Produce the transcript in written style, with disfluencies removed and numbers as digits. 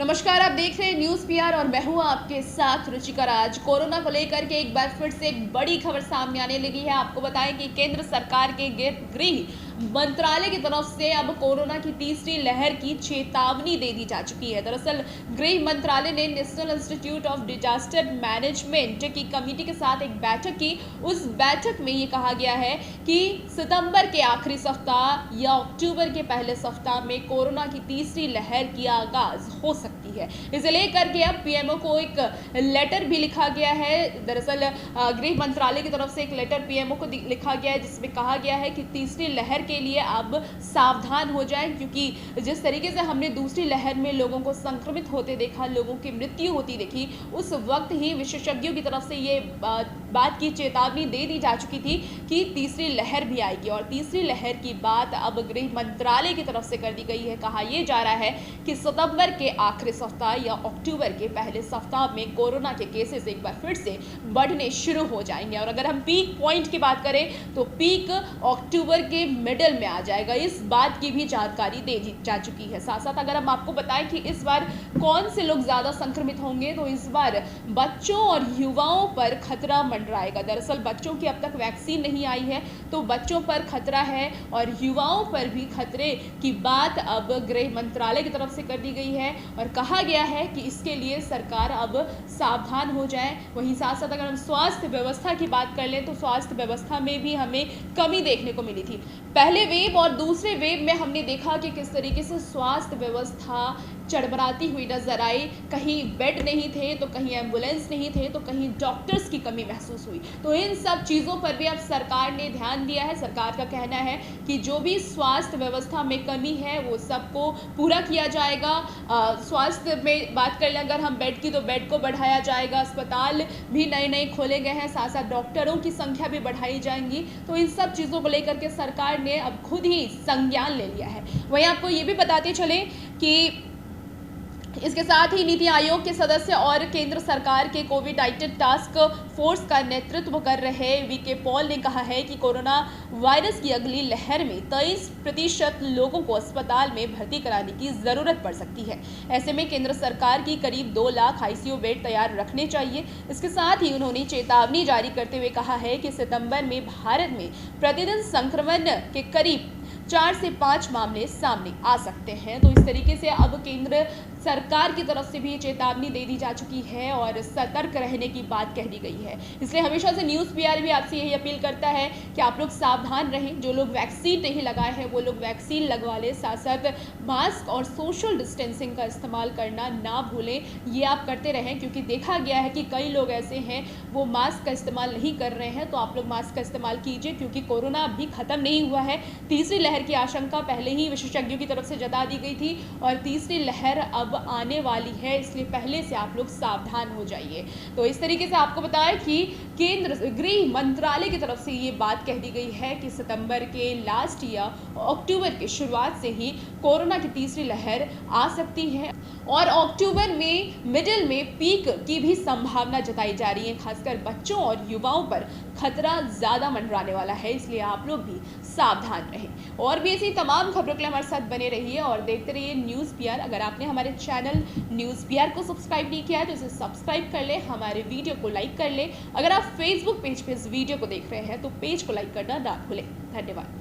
नमस्कार, आप देख रहे हैं न्यूज़ पीआर और मैं हूं आपके साथ रुचिका राज। कोरोना को लेकर के एक बार फिर से एक बड़ी खबर सामने आने लगी है। आपको बताएं कि केंद्र सरकार के गृह मंत्रालय की तरफ से अब कोरोना की तीसरी लहर की चेतावनी दे दी जा चुकी है। दरअसल गृह मंत्रालय ने national institute of disaster management की कमेटी के साथ एक बैठक की। उस बैठक में ये कहा गया है कि सितंबर के आखिरी सप्ताह या अक्टूबर के पहले सप्ताह में कोरोना की तीसरी लहर की आगाज हो सकती है। इसे लेकर के अब पीएमओ को एक लेटर भी लिखा गया है। दरअसल गृह मंत्रालय की तरफ से एक लेटर पीएमओ को लिखा गया है, जिसमें कहा गया है कि तीसरी लहर के लिए अब सावधान हो जाएं, क्योंकि जिस तरीके से हमने दूसरी लहर में लोगों को संक्रमित होते देखा, लोगों की मृत्यु होती देखी, उस वक्त ही विशेषज्ञों की तरफ से ये बात की चेतावनी दे दी जा चुकी थी कि तीसरी लहर भी आएगी। और तीसरी लहर की बात अब गृह मंत्रालय की तरफ से कर दी गई है। कहा यह जा रहा है कि सितंबर के आखिरी सप्ताह या अक्टूबर के पहले सप्ताह में कोरोना के केसेस एक बार फिर से बढ़ने शुरू हो जाएंगे। और अगर हम पीक पॉइंट की बात करें तो पीक अक्टूबर के मिडल में आ जाएगा। इस बात की भी जानकारी दे दी जा चुकी है। साथ साथ अगर हम आपको बताएं कि इस बार कौन से लोग ज्यादा संक्रमित होंगे, तो इस बार बच्चों और युवाओं पर खतरा मंडराएगा। दरअसल बच्चों की अब तक वैक्सीन नहीं आई है, तो बच्चों पर खतरा है और युवाओं पर भी खतरे की बात अब गृह मंत्रालय की तरफ से कर दी गई है। और कहा गया है कि इसके लिए सरकार अब सावधान हो जाए। वहीं साथ साथ अगर हम स्वास्थ्य व्यवस्था की बात कर लें तो स्वास्थ्य व्यवस्था में भी हमें कमी देखने को मिली थी। पहले वेव और दूसरे वेव में हमने देखा कि किस तरीके से स्वास्थ्य व्यवस्था चड़बड़ाती हुई नजर आई। कहीं बेड नहीं थे, तो कहीं एम्बुलेंस नहीं थे, तो कहीं डॉक्टर्स की कमी महसूस हुई। तो इन सब चीज़ों पर भी अब सरकार ने ध्यान दिया है। सरकार का कहना है कि जो भी स्वास्थ्य व्यवस्था में कमी है वो सबको पूरा किया जाएगा। स्वास्थ्य में बात कर लें अगर हम बेड की, तो बेड को बढ़ाया जाएगा। अस्पताल भी नए नए खोले गए हैं, साथ साथ डॉक्टरों की संख्या भी बढ़ाई जाएंगी। तो इन सब चीज़ों को लेकर के सरकार ने अब खुद ही संज्ञान ले लिया है। वहीं आपको ये भी बताते चले कि इसके साथ ही नीति आयोग के सदस्य और केंद्र सरकार के कोविड-19 टास्क फोर्स का नेतृत्व कर रहे वीके पॉल ने कहा है कि कोरोना वायरस की अगली लहर में 23% लोगों को अस्पताल में भर्ती कराने की जरूरत पड़ सकती है। ऐसे में केंद्र सरकार की करीब 2 लाख आईसीयू बेड तैयार रखने चाहिए। इसके साथ ही उन्होंने चेतावनी जारी करते हुए कहा है कि सितंबर में भारत में प्रतिदिन संक्रमण के करीब 4 से 5 मामले सामने आ सकते हैं। तो इस तरीके से अब केंद्र सरकार की तरफ से भी चेतावनी दे दी जा चुकी है और सतर्क रहने की बात कह दी गई है। इसलिए हमेशा से न्यूज़ पीआर भी आपसे यही अपील करता है कि आप लोग सावधान रहें। जो लोग वैक्सीन नहीं लगाए हैं वो लोग वैक्सीन लगवा लें। साथ साथ मास्क और सोशल डिस्टेंसिंग का इस्तेमाल करना ना भूलें, ये आप करते रहें, क्योंकि देखा गया है कि कई लोग ऐसे हैं वो मास्क का इस्तेमाल नहीं कर रहे हैं। तो आप लोग मास्क का इस्तेमाल कीजिए, क्योंकि कोरोना अभी ख़त्म नहीं हुआ है। तीसरी लहर की आशंका पहले ही विशेषज्ञों की तरफ से जता दी गई थी और तीसरी लहर अब आने वाली है, इसलिए पहले से आप लोग सावधान हो जाइए। तो इस तरीके से आपको बताया कि केंद्र गृह मंत्रालय की तरफ से ये बात कह दी गई है कि सितंबर के लास्ट या अक्टूबर की शुरुआत से ही कोरोना की तीसरी लहर आ सकती है और अक्टूबर में मिडिल में पीक की भी संभावना जताई जा रही है। खासकर बच्चों और युवाओं पर खतरा ज़्यादा मंडराने वाला है, इसलिए आप लोग भी सावधान रहें। और भी ऐसी तमाम खबरों के लिए हमारे साथ बने रहिए और देखते रहिए न्यूज़ पीआर। अगर आपने हमारे चैनल न्यूज़ पीआर को सब्सक्राइब नहीं किया है तो इसे सब्सक्राइब कर ले, हमारे वीडियो को लाइक कर ले। अगर आप फेसबुक पेज पे इस वीडियो को देख रहे हैं तो पेज को लाइक करना ना भूलें। धन्यवाद।